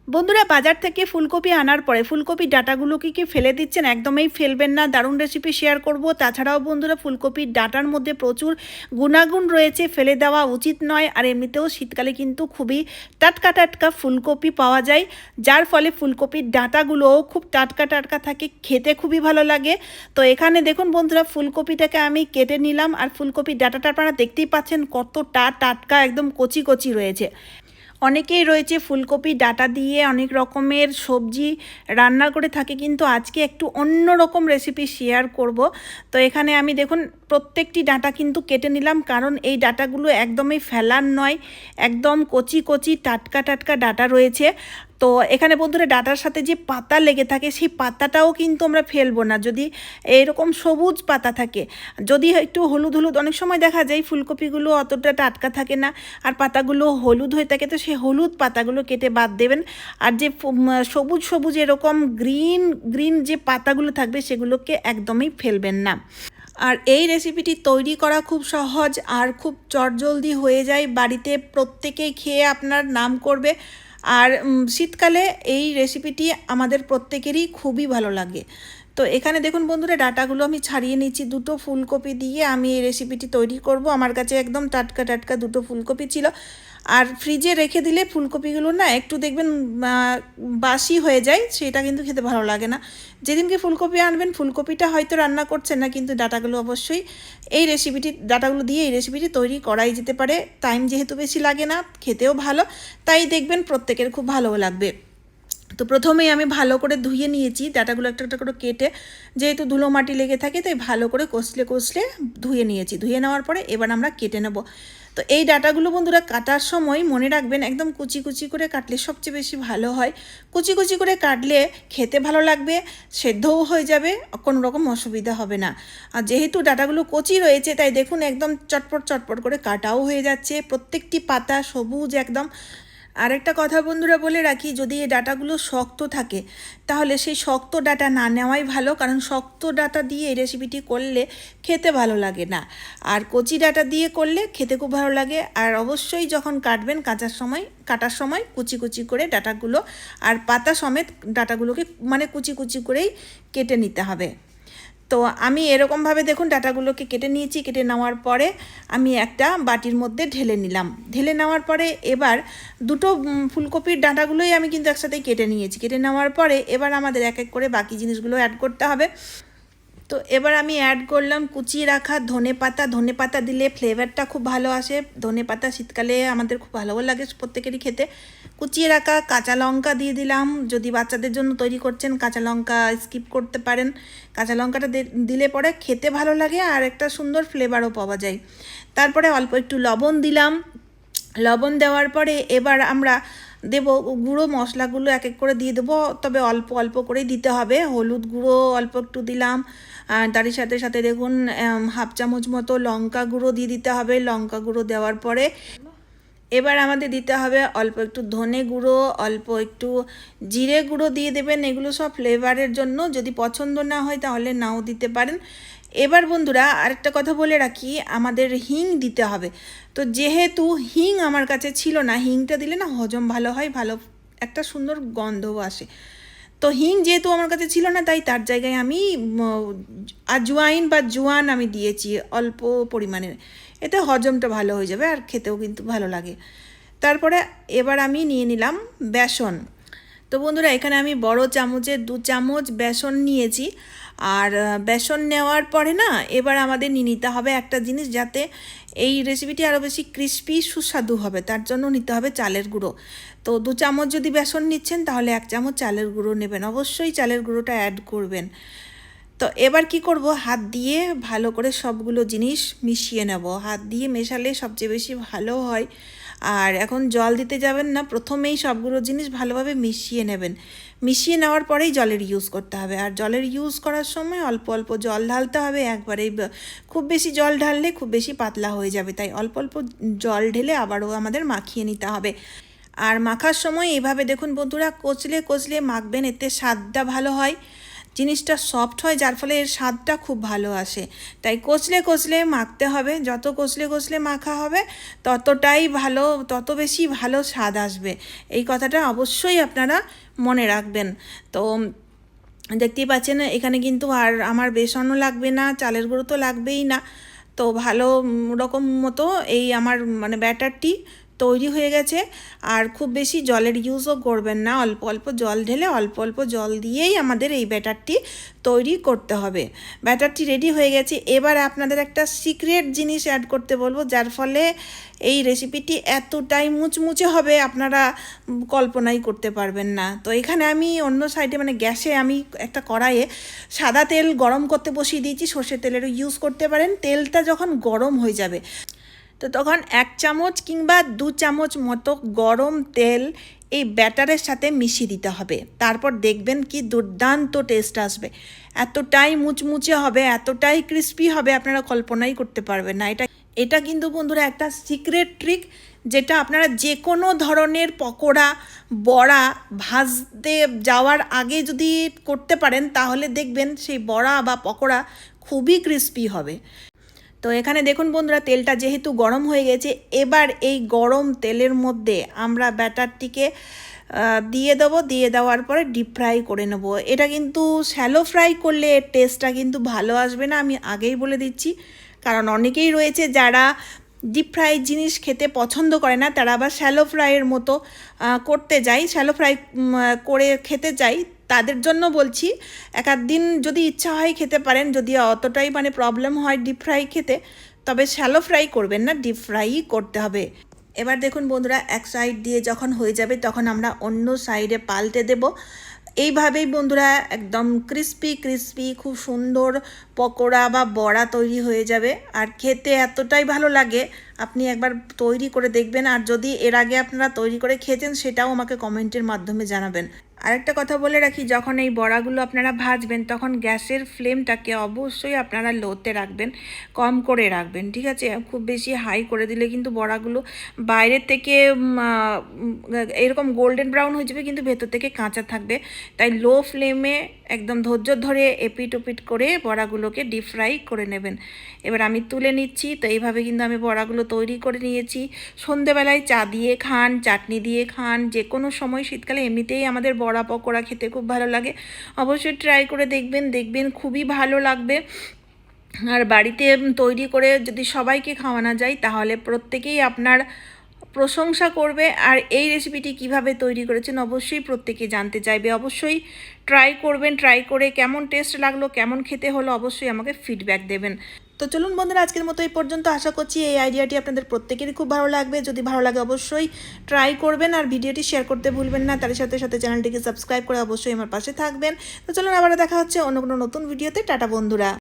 বন্ধুরা বাজার থেকে ফুলকপি আনার পরে ফুলকপির ডাঁটাগুলোকে কি ফেলে দিচ্ছেন? একদমই ফেলবেন না। দারুণ রেসিপি শেয়ার করব। তাছাড়াও বন্ধুরা ফুলকপির ডাঁটার মধ্যে প্রচুর গুণাগুণ রয়েছে, ফেলে দেওয়া উচিত নয়। আর এমনিতেও শীতকালে কিন্তু খুবই টাটকা টাটকা ফুলকপি পাওয়া যায়, যার ফলে ফুলকপির ডাঁটাগুলোও খুব টাটকা টাটকা থাকে, খেতে খুবই ভালো লাগে। তো এখানে দেখুন বন্ধুরা, ফুলকপিটাকে আমি কেটে নিলাম। আর ফুলকপির ডাঁটাটা আপনারা দেখতেই পাচ্ছেন কতটা টাটকা, একদম কচি কচি রয়েছে। অনেকেই রয়েছে ফুলকপি ডাঁটা দিয়ে অনেক রকমের সবজি রান্না করে থাকে, কিন্তু আজকে একটু অন্য রকম রেসিপি শেয়ার করব। তো এখানে আমি দেখুন প্রত্যেকটি ডাঁটা কিন্তু কেটে নিলাম, কারণ এই ডাঁটাগুলো একদমই ফেলার নয়, একদম কচি কচি টাটকা টাটকা ডাঁটা রয়েছে। তো এখানে বন্ধুরা ডাঁটার সাথে যে পাতা লেগে থাকে সেই পাতাটাও কিন্তু আমরা ফেলবো না, যদি এরকম সবুজ পাতা থাকে। যদি একটু হলুদ হলুদ, অনেক সময় দেখা যায় ফুলকপিগুলো অতটা টাটকা থাকে না আর পাতাগুলো হলুদ হয়ে থাকে, তো সেই হলুদ পাতাগুলো কেটে বাদ দেবেন। আর যে সবুজ সবুজ এরকম গ্রিন গ্রিন যে পাতাগুলো থাকবে সেগুলোকে একদমই ফেলবেন না। আর এই রেসিপিটি তৈরি করা খুব সহজ আর খুব চটজলদি হয়ে যায়, বাড়িতে প্রত্যেকেই খেয়ে আপনার নাম করবে। আর শীতকালে এই রেসিপিটি আমাদের প্রত্যেকেরই খুবই ভালো লাগে। তো এখানে দেখুন বন্ধুরা, ডাঁটাগুলো আমি ছাড়িয়ে নিচ্ছি। দুটো ফুলকপি দিয়ে আমি এই রেসিপিটি তৈরি করব। আমার কাছে একদম টাটকা টাটকা দুটো ফুলকপি ছিল। আর ফ্রিজে রেখে দিলে ফুলকপিগুলো না একটু দেখবেন বাসি হয়ে যায়, সেটা কিন্তু খেতে ভালো লাগে না। যেদিনকে ফুলকপি আনবেন, ফুলকপিটা হয়তো রান্না করছেন না, কিন্তু ডাঁটাগুলো অবশ্যই এই রেসিপিটি, ডাঁটাগুলো দিয়ে এই রেসিপিটি তৈরি করাই যেতে পারে। টাইম যেহেতু বেশি লাগে না, খেতেও ভালো, তাই দেখবেন প্রত্যেকের খুব ভালোও লাগবে। তো প্রথমেই আমি ভালো করে ধুয়ে নিয়েছি ডাঁটাগুলো, একটা একটা করে কেটে, যেহেতু ধুলো মাটি লেগে থাকে তাই ভালো করে কষলে কষলে ধুয়ে নিয়েছি। ধুয়ে নেওয়ার পরে এবার আমরা কেটে নেব। তো এই ডাঁটাগুলো বন্ধুরা কাটার সময় মনে রাখবেন একদম কুচি কুচি করে কাটলে সবচেয়ে বেশি ভালো হয়। কুচি কুচি করে কাটলে খেতে ভালো লাগবে, সেদ্ধও হয়ে যাবে, কোনো রকম অসুবিধা হবে না। আর যেহেতু ডাঁটাগুলো কচি রয়েছে তাই দেখুন একদম চটপট চটপট করে কাটাও হয়ে যাচ্ছে, প্রত্যেকটি পাতা সবুজ একদম। আরেকটা কথা বন্ধুরা বলে রাখি, যদি এই ডাঁটাগুলো শক্ত থাকে তাহলে সেই শক্ত ডাঁটা না নেওয়াই ভালো, কারণ শক্ত ডাঁটা দিয়ে এই রেসিপিটি করলে খেতে ভালো লাগে না। আর কচি ডাঁটা দিয়ে করলে খেতে খুব ভালো লাগে। আর অবশ্যই যখন কাটবেন কাটার সময় কুচি কুচি করে ডাঁটাগুলো আর পাতা সমেত ডাঁটাগুলোকে মানে কুচি কুচি করেই কেটে নিতে হবে। তো আমি এরকমভাবে দেখুন ডাঁটাগুলোকে কেটে নিয়েছি। কেটে নেওয়ার পরে আমি একটা বাটির মধ্যে ঢেলে নিলাম। ঢেলে নেওয়ার পরে এবার দুটো ফুলকপির ডাঁটাগুলোই আমি কিন্তু একসাথেই কেটে নিয়েছি। কেটে নেওয়ার পরে এবার আমাদের এক এক করে বাকি জিনিসগুলো অ্যাড করতে হবে। তো এবার আমি অ্যাড করলাম কুচিয়ে রাখা ধনেপাতা। ধনেপাতা দিলে ফ্লেভারটা খুব ভালো আসে। ধনেপাতা শীতকালে আমাদের খুব ভালো লাগে প্রত্যেকেরই খেতে। কুচিয়ে রাখা কাঁচা লঙ্কা দিয়ে দিলাম। যদি বাচ্চাদের জন্য তৈরি করছেন কাঁচা লঙ্কা স্কিপ করতে পারেন। কাঁচা লঙ্কাটা দিলে পরে খেতে ভালো লাগে আর একটা সুন্দর ফ্লেভারও পাওয়া যায়। তারপরে অল্প একটু লবণ দিলাম। লবণ দেওয়ার পরে এবার আমরা দেব গুঁড়ো মশলাগুলো এক এক করে দিয়ে দেবো, তবে অল্প অল্প করেই দিতে হবে। হলুদ গুঁড়ো অল্প একটু দিলাম, আর তারই সাথে সাথে দেখুন হাফ চামচ মতো লঙ্কা গুঁড়ো দিয়ে দিতে হবে। লঙ্কা গুঁড়ো দেওয়ার পরে এবার আমাদের দিতে হবে অল্প একটু ধনে গুঁড়ো, অল্প একটু জিরে গুঁড়ো দিয়ে দেবেন। এগুলো সব ফ্লেভারের জন্য, যদি পছন্দ না হয় তাহলে নাও দিতে পারেন। এবার বন্ধুরা আরেকটা কথা বলে রাখি, আমাদের হিং দিতে হবে। তো যেহেতু হিং আমার কাছে ছিল না, হিংটা দিলে না হজম ভালো হয়, ভালো একটা সুন্দর গন্ধও আসে। তো হিং যেহেতু আমার কাছে ছিল না তাই তার জায়গায় আমি আজওয়াইন বা জোয়ান আমি দিয়েছি অল্প পরিমাণের। এতে হজমটা ভালো হয়ে যাবে আর খেতেও কিন্তু ভালো লাগে। তারপরে এবার আমি নিয়ে নিলাম বেসন। তো বন্ধুরা এখানে আমি বড় চামচের 2 চামচ বেসন নিয়েছি। আর বেসন নেওয়ার পরে না এবার আমাদের নিয়ে নিতে হবে একটা জিনিস, যাতে এই রেসিপিটি আরও বেশি ক্রিস্পি সুস্বাদু হবে, তার জন্য নিতে হবে চালের গুঁড়ো। তো 2 চামচ যদি বেসন নিচ্ছেন তাহলে 1 চামচ চালের গুঁড়ো নেবেন, অবশ্যই চালের গুঁড়োটা অ্যাড করবেন। তো এবার কি করব, হাত দিয়ে ভালো করে সবগুলো জিনিস মিশিয়ে নেব। হাত দিয়ে মেশালে সবচেয়ে বেশি ভালো হয়। আর এখন জল দিতে যাবেন না, প্রথমেই সবগুলো জিনিস ভালোভাবে মিশিয়ে নেবেন। মিশিয়ে নেওয়ার পরেই জলের ইউজ করতে হবে। আর জলের ইউজ করার সময় অল্প অল্প জল ঢালতে হবে, একবারেই খুব বেশি জল ঢাললে খুব বেশি পাতলা হয়ে যাবে, তাই অল্প অল্প জল ঢেলে আবারও আমাদের মাখিয়ে নিতে হবে। আর মাখার সময় এভাবে দেখুন বন্ধুরা কচলে কচলে মাখবেন, এতে স্বাদটা ভালো হয়। জিনিসটা সফট হয়, যার ফলে এর স্বাদটা খুব ভালো আসে। তাই কচলে কচলে মাখতে হবে, যত কচলে কচলে মাখা হবে ততটাই ভালো, তত বেশি ভালো স্বাদ আসবে। এই কথাটা অবশ্যই আপনারা মনে রাখবেন। তো দেখতেই পাচ্ছেন এখানে কিন্তু আর আমার বেসনও লাগবে না, চালের গুঁড়ো তো লাগবেই না। তো ভালো রকম মতো এই আমার মানে ব্যাটারটি তৈরি হয়ে গেছে। আর খুব বেশি জলের ইউজও করবেন না, অল্প অল্প জল ঢেলে অল্প অল্প জল দিয়েই আমাদের এই ব্যাটারটি তৈরি করতে হবে। ব্যাটারটি রেডি হয়ে গেছে। এবার আপনাদের একটা সিক্রেট জিনিস অ্যাড করতে বলবো, যার ফলে এই রেসিপিটি এতটাই মুচমুচে হবে আপনারা কল্পনাই করতে পারবেন না। তো এখানে আমি অন্য সাইডে মানে গ্যাসে আমি একটা কড়াইয়ে সাদা তেল গরম করতে বসিয়ে দিয়েছি, সর্ষের তেলেরও ইউজ করতে পারেন। তেলটা যখন গরম হয়ে যাবে তো তখন 1 চামচ কিংবা 2 চামচ মতো গরম তেল এই ব্যাটারের সাথে মিশিয়ে দিতে হবে। তারপর দেখবেন কি দুর্দান্ত টেস্ট আসবে, এতটাই মুচমুচে হবে, এতটাই ক্রিস্পি হবে আপনারা কল্পনাই করতে পারবেন না। এটা কিন্তু বন্ধুরা একটা সিক্রেট ট্রিক, যেটা আপনারা যে কোনো ধরনের পকোড়া বড়া ভাজতে যাওয়ার আগে যদি করতে পারেন তাহলে দেখবেন সেই বড়া বা পকোড়া খুবই ক্রিস্পি হবে। তো এখানে দেখুন বন্ধুরা তেলটা যেহেতু গরম হয়ে গেছে, এবার এই গরম তেলের মধ্যে আমরা ব্যাটারটিকে দিয়ে দেবো। দিয়ে দেওয়ার পরে ডিপ ফ্রাই করে নেবো। এটা কিন্তু শ্যালো ফ্রাই করলে এর টেস্টটা কিন্তু ভালো আসবে না, আমি আগেই বলে দিচ্ছি। কারণ অনেকেই রয়েছে যারা ডিপ ফ্রাই জিনিস খেতে পছন্দ করে না, তারা আবার শ্যালো ফ্রাইয়ের মতো করতে যায়, শ্যালো ফ্রাই করে খেতে চাই। তাদের জন্য বলছি এক আধ দিন যদি ইচ্ছা হয় খেতে পারেন, যদি অতটাই মানে প্রবলেম হয় ডিপ ফ্রাই খেতে, তবে শ্যালো ফ্রাই করবেন না, ডিপ ফ্রাইই করতে হবে। এবার দেখুন বন্ধুরা এক সাইড দিয়ে যখন হয়ে যাবে তখন আমরা অন্য সাইডে পাল্টে দেব। এইভাবেই বন্ধুরা একদম ক্রিস্পি ক্রিস্পি খুব সুন্দর পকোড়া বা বড়া তৈরি হয়ে যাবে। আর খেতে এতটাই ভালো লাগে, আপনি একবার তৈরি করে দেখবেন। আর যদি এর আগে আপনারা তৈরি করে খেয়েছেন সেটাও আমাকে কমেন্টের মাধ্যমে জানাবেন। আরেকটা কথা বলে রাখি, যখন এই বড়াগুলো আপনারা ভাজবেন তখন গ্যাসের ফ্লেমটাকে অবশ্যই আপনারা লোতে রাখবেন, কম করে রাখবেন, ঠিক আছে? খুব বেশি হাই করে দিলে কিন্তু বড়াগুলো বাইরের থেকে এরকম গোল্ডেন ব্রাউন হয়ে যাবে কিন্তু ভেতর থেকে কাঁচা থাকবে। তাই লো ফ্লেমে একদম ধৈর্য ধরে এপিট ওপিট করে বড়াগুলোকে ডিপ ফ্রাই করে নেবেন। এবার আমি তুলে নিচ্ছি। তো এইভাবে কিন্তু আমি বড়াগুলো তৈরি করে নিয়েছি। সন্ধেবেলায় চা দিয়ে খান, চাটনি দিয়ে খান, যে কোনো সময়, শীতকালে এমনিতেই আমাদের বড়া পকোড়া খেতে খুব ভালো লাগে। অবশ্যই ট্রাই করে দেখবেন, দেখবেন খুবই ভালো লাগবে। আর বাড়িতে তৈরি করে যদি সবাইকে খাওয়ানো যায় তাহলে প্রত্যেকেই আপনার প্রশংসা করবে। আর এই রেসিপিটি কিভাবে তৈরি করেছেন অবশ্যই প্রত্যেকে জানতে চাইবে। অবশ্যই ট্রাই করবেন, ট্রাই করে কেমন টেস্ট লাগলো, কেমন খেতে হলো অবশ্যই আমাকে ফিডব্যাক দেবেন। তো চলুন বন্ধুরা আজকের মতো এই পর্যন্ত। আশা করছি এই আইডিয়াটি আপনাদের প্রত্যেকেরই খুব ভালো লাগবে। যদি ভালো লাগে অবশ্যই ট্রাই করবেন আর ভিডিওটি শেয়ার করতে ভুলবেন না। তার সাথে সাথে চ্যানেলটিকে সাবস্ক্রাইব করে অবশ্যই আমার পাশে থাকবেন। তো চলুন আবার দেখা হচ্ছে অন্য কোনো নতুন ভিডিওতে। টাটা বন্ধুরা।